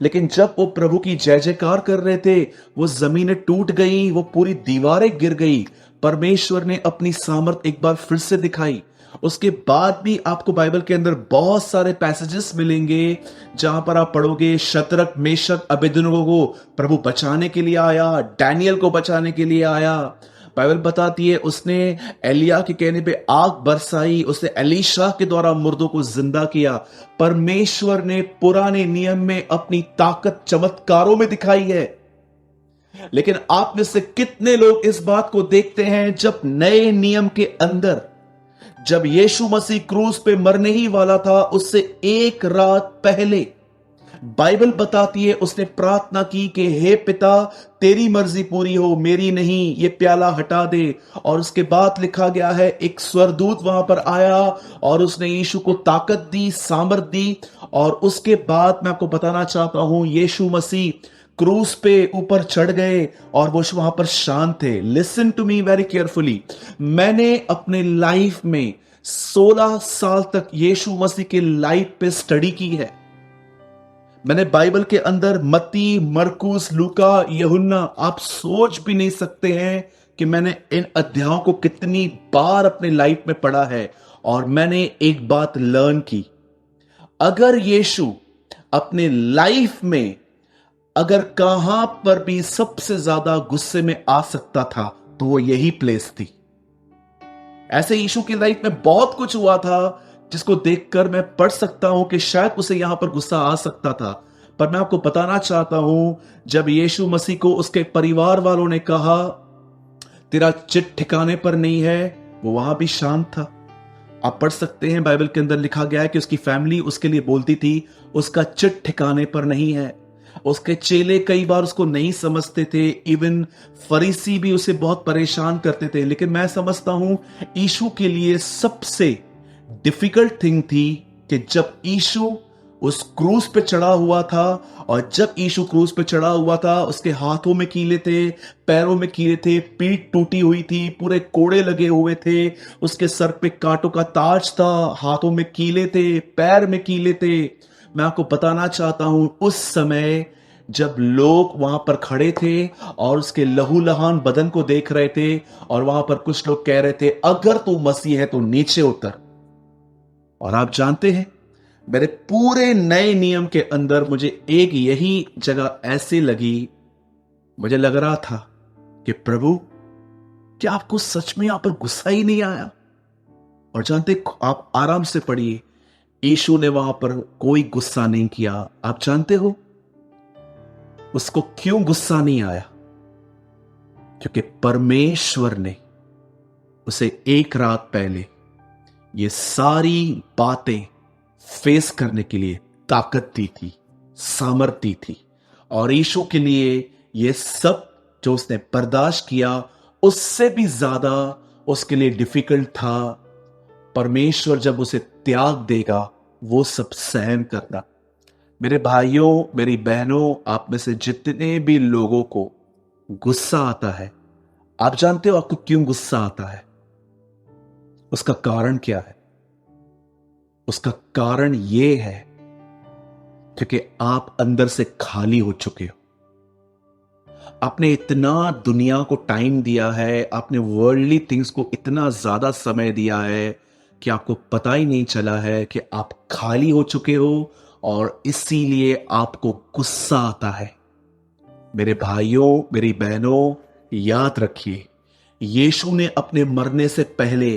लेकिन जब वो प्रभु की जय जयकार कर रहे थे, वो जमीनें टूट गई, वो पूरी दीवारें गिर गई। परमेश्वर ने अपनी सामर्थ एक बार फिर से दिखाई। उसके बाद भी आपको बाइबल के अंदर बहुत सारे पैसेजेस मिलेंगे जहां पर आप पढ़ोगे, शतरक मेशक अबेदनगो को प्रभु बचाने के लिए आया, डैनियल को बचाने के लिए आया। बाइबल बताती है उसने एलिया के कहने पे आग बरसाई, उसने एलीशा के द्वारा मुर्दों को जिंदा किया। परमेश्वर ने पुराने नियम में अपनी ताकत चमत्कारों में दिखाई है। लेकिन आप में से कितने लोग इस बात को देखते हैं, जब नए नियम के अंदर, जब यीशु मसीह क्रूस पे मरने ही वाला था, उससे एक रात पहले बाइबल बताती है उसने प्रार्थना की कि हे पिता, तेरी मर्जी पूरी हो, मेरी नहीं, ये प्याला हटा दे। और उसके बाद लिखा गया है एक स्वर्गदूत वहां पर आया और उसने यीशु को ताकत दी, सामर्थ दी। और उसके बाद मैं आपको बताना चाहता हूं, यीशु मसीह क्रूस पे ऊपर चढ़ गए और वो वहां पर शांत थे। Listen to me very carefully. मैंने अपने लाइफ में 16 साल तक यीशु मसीह के लाइफ पे स्टडी की है। मैंने बाइबल के अंदर मत्ती, मरकुस, लूका, यूहन्ना, आप सोच भी नहीं सकते हैं कि मैंने इन अध्यायों को कितनी बार अपने लाइफ में पढ़ा है। और मैंने एक बात लर्न की, अगर यीशु अपने लाइफ में अगर कहां पर भी सबसे ज्यादा गुस्से में आ सकता था तो वो यही प्लेस थी। ऐसे यीशु की लाइफ में बहुत कुछ हुआ था जिसको देखकर मैं पढ़ सकता हूं कि शायद उसे यहां पर गुस्सा आ सकता था। पर मैं आपको बताना चाहता हूं, जब यीशु मसीह को उसके परिवार वालों ने कहा तेरा चित ठिकाने पर नहीं है, वो वहां भी शांत था। आप पढ़ सकते हैं, बाइबल के अंदर लिखा गया है कि उसकी फैमिली उसके लिए बोलती थी उसका चित ठिकाने पर नहीं है। उसके चेले कई बार उसको नहीं समझते थे, इवन फरीसी भी उसे बहुत परेशान करते थे। लेकिन मैं समझता हूं यीशु के लिए सबसे डिफिकल्ट थिंग थी कि जब यीशु उस क्रूस पे चढ़ा हुआ था, और जब यीशु क्रूस पे चढ़ा हुआ था उसके हाथों में कीले थे, पैरों में कीले थे, पीठ टूटी हुई थी, पूरे कोड़े लगे हुए थे, उसके सर पे कांटों का ताज था, हाथों में कीले थे, पैर में कीले थे। मैं आपको बताना चाहता हूं उस समय जब लोग वहां पर खड़े थे और उसके लहूलुहान बदन को देख रहे थे, और वहां पर कुछ लोग कह रहे थे, अगर तू मसीह है तो नीचे उतर। और आप जानते हैं, मेरे पूरे नए नियम के अंदर मुझे एक यही जगह ऐसी लगी, मुझे लग रहा था कि प्रभु, क्या आपको सच में यहां पर गुस्सा ही नहीं आया? और जानते, आप आराम से पढ़िए, यीशु ने वहां पर कोई गुस्सा नहीं किया। आप जानते हो उसको क्यों गुस्सा नहीं आया? क्योंकि परमेश्वर ने उसे एक रात पहले ये सारी बातें फेस करने के लिए ताकत दी थी, सामर्थ दी थी। और यीशु के लिए ये सब जो उसने बर्दाश्त किया, उससे भी ज्यादा उसके लिए डिफिकल्ट था परमेश्वर जब उसे त्याग देगा वो सब सहन करना। मेरे भाइयों, मेरी बहनों, आप में से जितने भी लोगों को गुस्सा आता है, आप जानते हो आपको क्यों गुस्सा आता है? उसका कारण क्या है? उसका कारण यह है क्योंकि आप अंदर से खाली हो चुके हो। आपने इतना दुनिया को टाइम दिया है, आपने वर्ल्डली थिंग्स को इतना ज्यादा समय दिया है कि आपको पता ही नहीं चला है कि आप खाली हो चुके हो, और इसीलिए आपको गुस्सा आता है। मेरे भाइयों, मेरी बहनों, याद रखिए, यीशु ने अपने मरने से पहले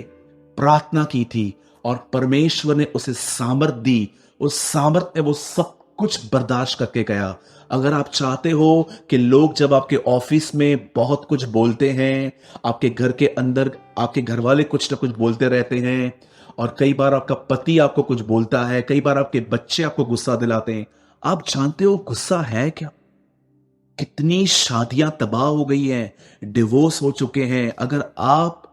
प्रार्थना की थी और परमेश्वर ने उसे सामर्थ दी। उस सामर्थ में वो सब कुछ बर्दाश्त करके गया। अगर आप चाहते हो कि लोग जब आपके ऑफिस में बहुत कुछ बोलते हैं, आपके घर के अंदर आपके घर वाले कुछ ना कुछ बोलते रहते हैं, और कई बार आपका पति आपको कुछ बोलता है, कई बार आपके बच्चे आपको गुस्सा दिलाते हैं, आप जानते हो गुस्सा है क्या? कितनी शादियां तबाह हो गई हैं, डिवोर्स हो चुके हैं। अगर आप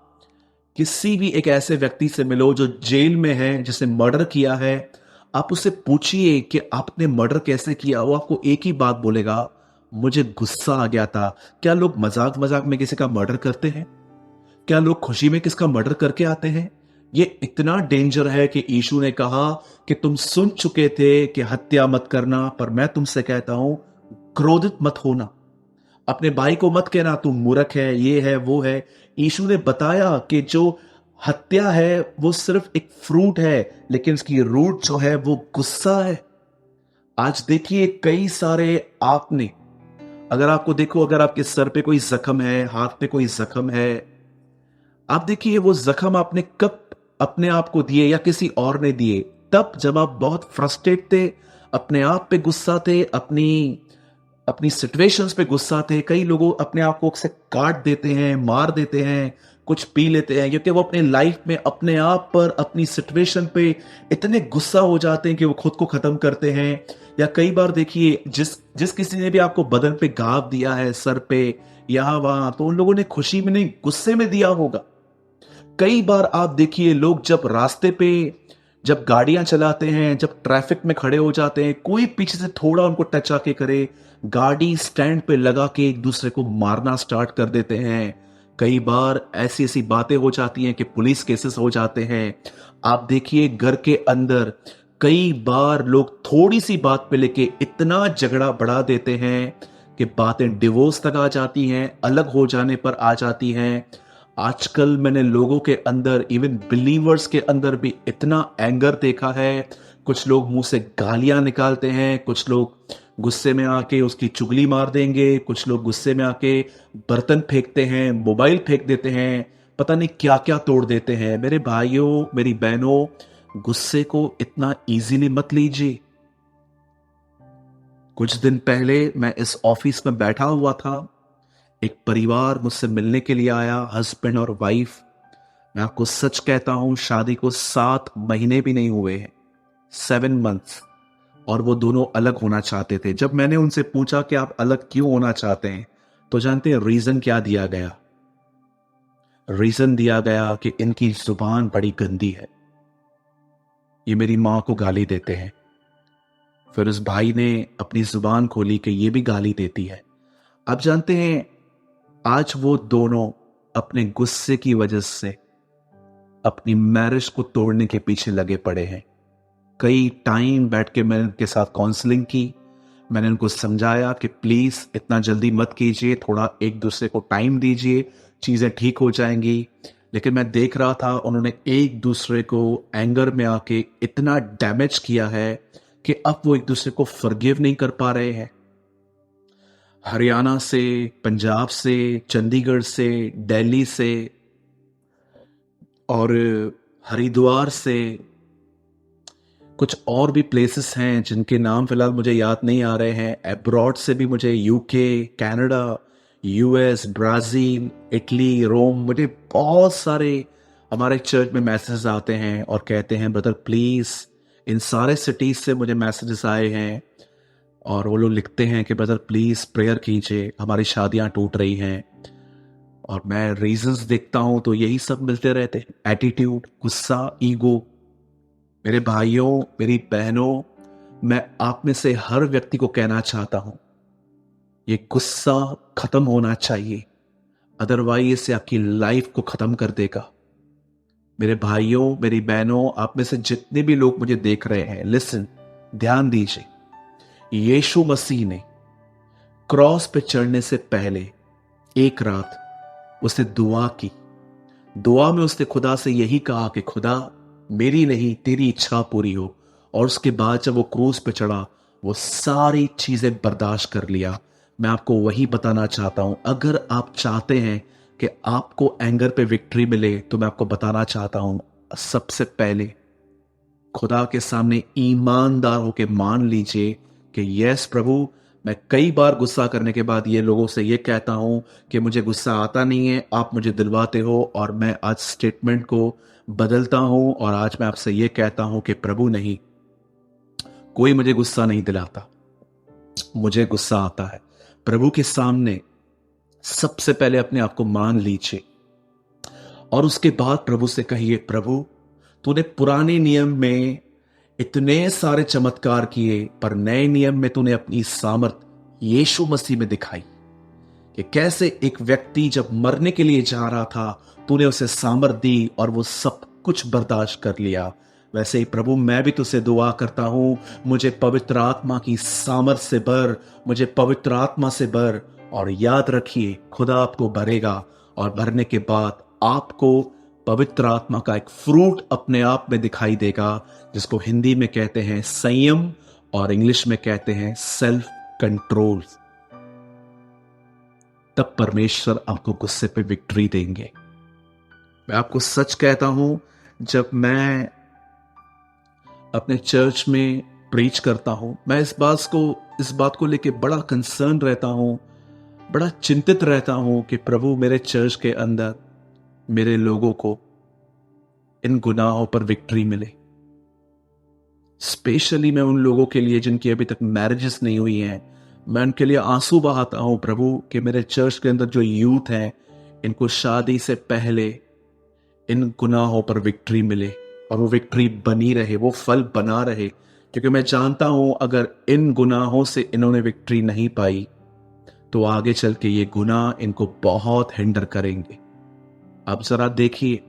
किसी भी एक ऐसे व्यक्ति से मिलो जो जेल में है, जिसने मर्डर किया है, आप उससे पूछिए कि आपने मर्डर कैसे किया, वो आपको एक ही बात बोलेगा, मुझे गुस्सा आ गया था। क्या लोग मजाक मजाक में किसी का मर्डर करते हैं? क्या लोग खुशी में किसका मर्डर करके आते हैं? ये इतना डेंजर है कि यीशु ने कहा कि तुम सुन चुके थे कि हत्या मत करना, पर मैं तुमसे कहता हूं, क्रोधित मत होना। अपने भाई को मत कहना तू मूर्ख है, ये है, वो है। यीशु ने बताया कि जो हत्या है वो सिर्फ एक फ्रूट है, लेकिन उसकी रूट जो है वो गुस्सा है। आज देखिए, कई सारे आपने, अगर आपको देखो, अगर आपके सर पे कोई जख्म है, हाथ पे कोई जख्म है, आप देखिए वो जख्म आपने कब अपने आप को दिए या किसी और ने दिए? तब जब आप बहुत फ्रस्ट्रेट थे, अपने आप पे गुस्सा थे, अपनी अपनी सिचुएशंस पे गुस्सा थे। कई लोगों अपने आप को से काट देते हैं, मार देते हैं, कुछ पी लेते हैं, क्योंकि वो अपने लाइफ में अपने आप पर, अपनी सिचुएशन पे इतने गुस्सा हो जाते हैं कि वो खुद को खत्म करते हैं। या कई बार देखिए, जिस जिस किसी ने भी आपको बदन पे घाव दिया है, सर पे, यहां वहां, तो उन लोगों ने खुशी में नहीं, गुस्से में दिया होगा। कई बार आप देखिए, लोग जब रास्ते पे, जब गाड़ियां चलाते हैं, जब ट्रैफिक में खड़े हो जाते हैं, कोई पीछे से थोड़ा उनको टच आके करे, गाड़ी स्टैंड पे लगा के एक दूसरे को मारना स्टार्ट कर देते हैं। कई बार ऐसी ऐसी बातें हो जाती हैं कि पुलिस केसेस हो जाते हैं। आप देखिए, घर के अंदर कई बार लोग थोड़ी सी बात पे लेके इतना झगड़ा बढ़ा देते हैं कि बातें डिवोर्स तक आ जाती हैं, अलग हो जाने पर आ जाती हैं। आजकल मैंने लोगों के अंदर, इवन बिलीवर्स के अंदर भी इतना एंगर देखा है। कुछ लोग मुंह से गालियां निकालते हैं, कुछ लोग गुस्से में आके उसकी चुगली मार देंगे, कुछ लोग गुस्से में आके बर्तन फेंकते हैं, मोबाइल फेंक देते हैं, पता नहीं क्या क्या तोड़ देते हैं। मेरे भाइयों, मेरी बहनों, गुस्से को इतना इजीली मत लीजिए। कुछ दिन पहले मैं इस ऑफिस में बैठा हुआ था, एक परिवार मुझसे मिलने के लिए आया, हस्बैंड और वाइफ। मैं आपको सच कहता हूं, शादी को 7 महीने भी नहीं हुए हैं, 7 मंथ्स, और वो दोनों अलग होना चाहते थे। जब मैंने उनसे पूछा कि आप अलग क्यों होना चाहते हैं, तो जानते हैं रीजन क्या दिया गया? रीजन दिया गया कि इनकी जुबान बड़ी गंदी है, ये मेरी मां को गाली देते हैं। फिर उस भाई ने अपनी जुबान खोली कि ये भी गाली देती है। आप जानते हैं, आज वो दोनों अपने गुस्से की वजह से अपनी मैरिज को तोड़ने के पीछे लगे पड़े हैं। कई टाइम बैठ के मैंने उनके साथ काउंसलिंग की, मैंने उनको समझाया कि प्लीज इतना जल्दी मत कीजिए, थोड़ा एक दूसरे को टाइम दीजिए, चीजें ठीक हो जाएंगी। लेकिन मैं देख रहा था उन्होंने एक दूसरे को एंगर में आके इतना डैमेज किया है कि अब वो एक दूसरे को फॉरगिव नहीं कर पा रहे हैं। हरियाणा से, पंजाब से, चंडीगढ़ से, दिल्ली से और हरिद्वार से, कुछ और भी प्लेसेस हैं जिनके नाम फिलहाल मुझे याद नहीं आ रहे हैं। अब्रॉड से भी मुझे UK, Canada, US, Brazil, Italy, Rome, मुझे बहुत सारे हमारे चर्च में मैसेजेस आते हैं और कहते हैं ब्रदर प्लीज़, इन सारे सिटीज़ से मुझे मैसेजेस आए हैं और वो लोग लिखते हैं कि ब्रदर प्लीज़ प्रेयर कीजिए, हमारी शादियां टूट रही हैं। और मैं रीजंस देखता हूं तो यही सब मिलते रहते हैं, एटीट्यूड, गुस्सा, ईगो। मेरे भाइयों, मेरी बहनों, मैं आप में से हर व्यक्ति को कहना चाहता हूं, ये गुस्सा खत्म होना चाहिए, अदरवाइज इससे आपकी लाइफ को खत्म कर देगा। मेरे भाइयों, मेरी बहनों, आप में से जितने भी लोग मुझे देख रहे हैं, लिसन, ध्यान दीजिए। यीशु मसीह ने क्रॉस पे चढ़ने से पहले एक रात उसने दुआ की। दुआ में उसने खुदा से यही कहा कि खुदा, मेरी नहीं तेरी इच्छा पूरी हो। और उसके बाद जब वो क्रूज पे चढ़ा, वो सारी चीजें बर्दाश्त कर लिया। मैं आपको वही बताना चाहता हूं, अगर आप चाहते हैं कि आपको एंगर पे विक्ट्री मिले, तो मैं आपको बताना चाहता हूं, सबसे पहले खुदा के सामने ईमानदार होकर मान लीजिए कि यस प्रभु, मैं कई बार गुस्सा करने के बाद ये लोगों से ये कहता हूं कि मुझे गुस्सा आता नहीं है, आप मुझे दिलवाते हो। और मैं आज स्टेटमेंट को बदलता हूं और आज मैं आपसे ये कहता हूं कि प्रभु नहीं, कोई मुझे गुस्सा नहीं दिलाता, मुझे गुस्सा आता है। प्रभु के सामने सबसे पहले अपने आप को मान लीजिए और उसके बाद प्रभु से कहिए, प्रभु तूने पुराने नियम में इतने सारे चमत्कार किए, पर नए नियम में तूने अपनी सामर्थ यीशु मसीह में दिखाई कि कैसे एक व्यक्ति जब मरने के लिए जा रहा था, तूने उसे सामर्थ दी और वो सब कुछ बर्दाश्त कर लिया। वैसे ही प्रभु, मैं भी तुझसे दुआ करता हूं, मुझे पवित्र आत्मा की सामर्थ से भर, मुझे पवित्र आत्मा से भर। और याद रखिए, खुदा आपको भरेगा और भरने के बाद आपको पवित्र आत्मा का एक फ्रूट अपने आप में दिखाई देगा, जिसको हिंदी में कहते हैं संयम और इंग्लिश में कहते हैं सेल्फ कंट्रोल। तब परमेश्वर आपको गुस्से पे विक्ट्री देंगे। मैं आपको सच कहता हूं, जब मैं अपने चर्च में प्रीच करता हूं, मैं इस बात को लेके बड़ा कंसर्न रहता हूं, बड़ा चिंतित रहता हूं कि प्रभु मेरे चर्च के अंदर मेरे लोगों को इन गुनाहों पर विक्ट्री मिले। स्पेशली मैं उन लोगों के लिए जिनकी अभी तक मैरिजेस नहीं हुई हैं, मैं उनके लिए आंसू बहाता हूं प्रभु कि मेरे चर्च के अंदर जो यूथ हैं, इनको शादी से पहले इन गुनाहों पर विक्ट्री मिले और वो विक्ट्री बनी रहे, वो फल बना रहे। क्योंकि मैं जानता हूं, अगर इन गुनाहों से इन्होंने विक्ट्री नहीं पाई तो आगे चल के ये गुनाह इनको बहुत हिंडर करेंगे। अब जरा देखिए,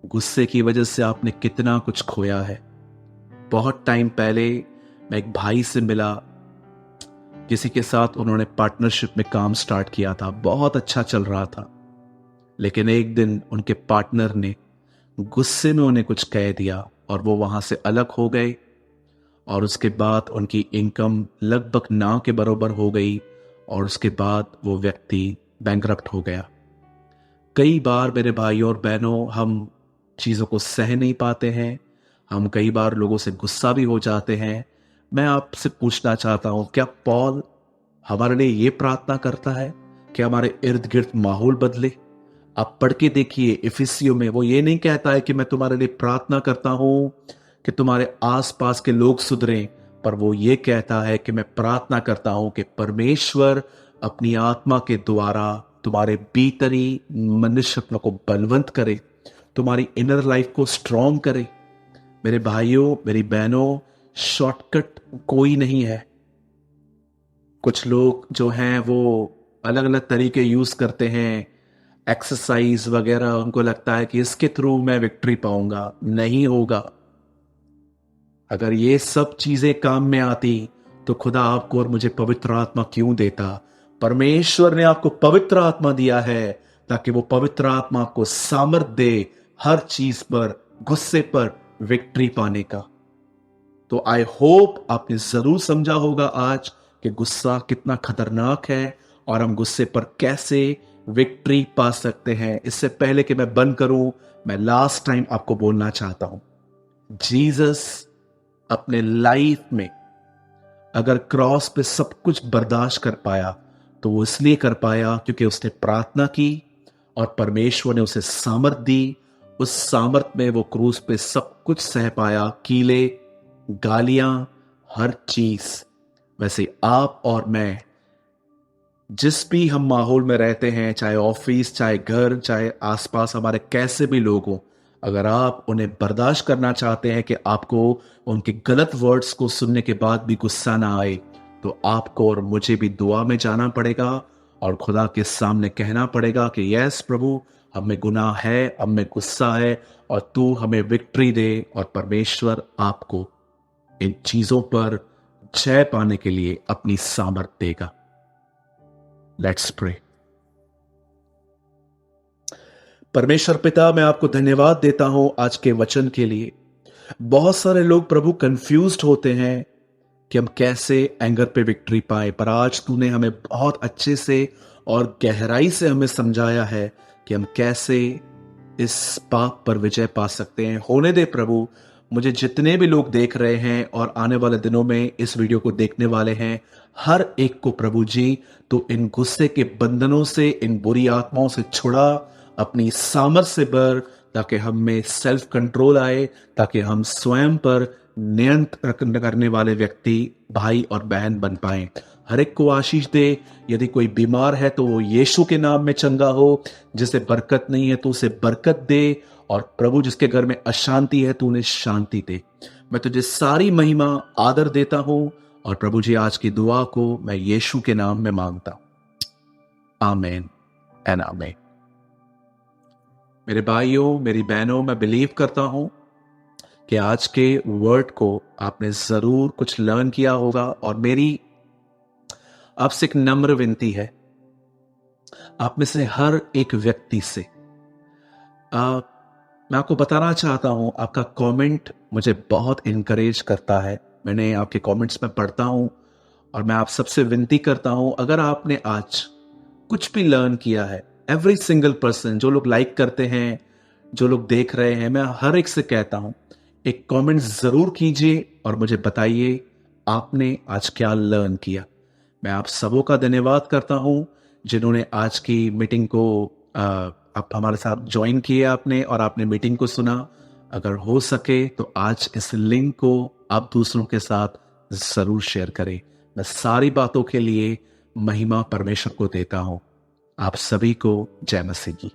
गुस्से की वजह से आपने कितना कुछ खोया है। बहुत टाइम पहले मैं एक भाई से मिला, किसी के साथ उन्होंने पार्टनरशिप में काम स्टार्ट किया था, बहुत अच्छा चल रहा था। लेकिन एक दिन उनके पार्टनर ने गुस्से में उन्हें कुछ कह दिया और वो वहां से अलग हो गए। और उसके बाद उनकी इनकम लगभग ना के बराबर हो गई और उसके बाद वो व्यक्ति बैंकरप्ट हो गया। कई बार मेरे भाइयों और बहनों, हम चीज़ों को सह नहीं पाते हैं, हम कई बार लोगों से गुस्सा भी हो जाते हैं। मैं आपसे पूछना चाहता हूं, क्या पौल हमारे लिए ये प्रार्थना करता है कि हमारे इर्द गिर्द माहौल बदले? आप पढ़ के देखिए इफिसियों में, वो ये नहीं कहता है कि मैं तुम्हारे लिए प्रार्थना करता हूं कि तुम्हारे आसपास के लोग सुधरें, पर वो ये कहता है कि मैं प्रार्थना करता हूं कि परमेश्वर अपनी आत्मा के द्वारा तुम्हारे भीतरी मनुष्यत्व को बलवंत करे, तुम्हारी इनर लाइफ को स्ट्रांग करे। मेरे भाइयों, मेरी बहनों, शॉर्टकट कोई नहीं है। कुछ लोग जो हैं वो अलग अलग तरीके यूज करते हैं, एक्सरसाइज वगैरह, उनको लगता है कि इसके थ्रू मैं विक्ट्री पाऊंगा। नहीं होगा। अगर ये सब चीजें काम में आती तो खुदा आपको और मुझे पवित्र आत्मा क्यों देता? परमेश्वर ने आपको पवित्र आत्मा दिया है ताकि वो पवित्र आत्मा आपको सामर्थ दे हर चीज पर, गुस्से पर विक्ट्री पाने का। तो आई होप आपने जरूर समझा होगा आज कि गुस्सा कितना खतरनाक है और हम गुस्से पर कैसे विक्ट्री पा सकते हैं। इससे पहले कि मैं बंद करूं, मैं लास्ट टाइम आपको बोलना चाहता हूं, जीसस अपने लाइफ में अगर क्रॉस पे सब कुछ बर्दाश्त कर पाया तो वो इसलिए कर पाया क्योंकि उसने प्रार्थना की और परमेश्वर ने उसे सामर्थ दी। उस सामर्थ में वो क्रूस पे सब कुछ सह पाया, कीले, गालियां, हर चीज। वैसे आप और मैं जिस भी हम माहौल में रहते हैं, चाहे ऑफिस, चाहे घर, चाहे आसपास हमारे कैसे भी लोग हों, अगर आप उन्हें बर्दाश्त करना चाहते हैं कि आपको उनके गलत वर्ड्स को सुनने के बाद भी गुस्सा ना आए, तो आपको और मुझे भी दुआ में जाना पड़ेगा और खुदा के सामने कहना पड़ेगा कि यस प्रभु, हमें गुनाह है, हमें गुस्सा है और तू हमें विक्ट्री दे। और परमेश्वर आपको इन चीजों पर जय पाने के लिए अपनी सामर्थ देगा। Let's pray. परमेश्वर पिता, मैं आपको धन्यवाद देता हूं आज के वचन के लिए। बहुत सारे लोग प्रभु कंफ्यूज्ड होते हैं कि हम कैसे एंगर पे विक्ट्री पाए, पर आज तूने हमें बहुत अच्छे से और गहराई से हमें समझाया है कि हम कैसे इस पाप पर विजय पा सकते हैं। होने दे प्रभु, मुझे जितने भी लोग देख रहे हैं और आने वाले दिनों में इस वीडियो को देखने वाले हैं, हर एक को प्रभु जी तो इन गुस्से के बंधनों से, इन बुरी आत्माओं से छुड़ा, अपनी सामर्थ से भर, ताकि हम में सेल्फ कंट्रोल आए, ताकि हम स्वयं पर नियंत्रण करने वाले व्यक्ति, भाई और बहन बन पाए। हर एक को आशीष दे। यदि कोई बीमार है तो वो यीशु के नाम में चंगा हो, जिसे बरकत नहीं है तो उसे बरकत दे, और प्रभु जिसके घर में अशांति है तो उन्हें शांति दे। मैं तुझे सारी महिमा आदर देता हूं और प्रभु जी आज की दुआ को मैं यीशु के नाम में मांगता हूं। आमीन एंड आमीन। मेरे भाइयों, मेरी बहनों, मैं बिलीव करता हूं कि आज के वर्ड को आपने जरूर कुछ लर्न किया होगा, और मेरी आपसे एक नम्र विनती है, आप में से हर एक व्यक्ति से मैं आपको बताना चाहता हूं, आपका कमेंट मुझे बहुत इनकरेज करता है। मैंने आपके कमेंट्स में पढ़ता हूं और मैं आप सबसे विनती करता हूं, अगर आपने आज कुछ भी लर्न किया है, एवरी सिंगल पर्सन, जो लोग लाइक करते हैं, जो लोग देख रहे हैं, मैं हर एक से कहता हूं, एक कमेंट जरूर कीजिए और मुझे बताइए आपने आज क्या लर्न किया। मैं आप सबों का धन्यवाद करता हूं जिन्होंने आज की मीटिंग को आप हमारे साथ ज्वाइन किए आपने और आपने मीटिंग को सुना। अगर हो सके तो आज इस लिंक को आप दूसरों के साथ जरूर शेयर करें। मैं सारी बातों के लिए महिमा परमेश्वर को देता हूं। आप सभी को जय मसीह की।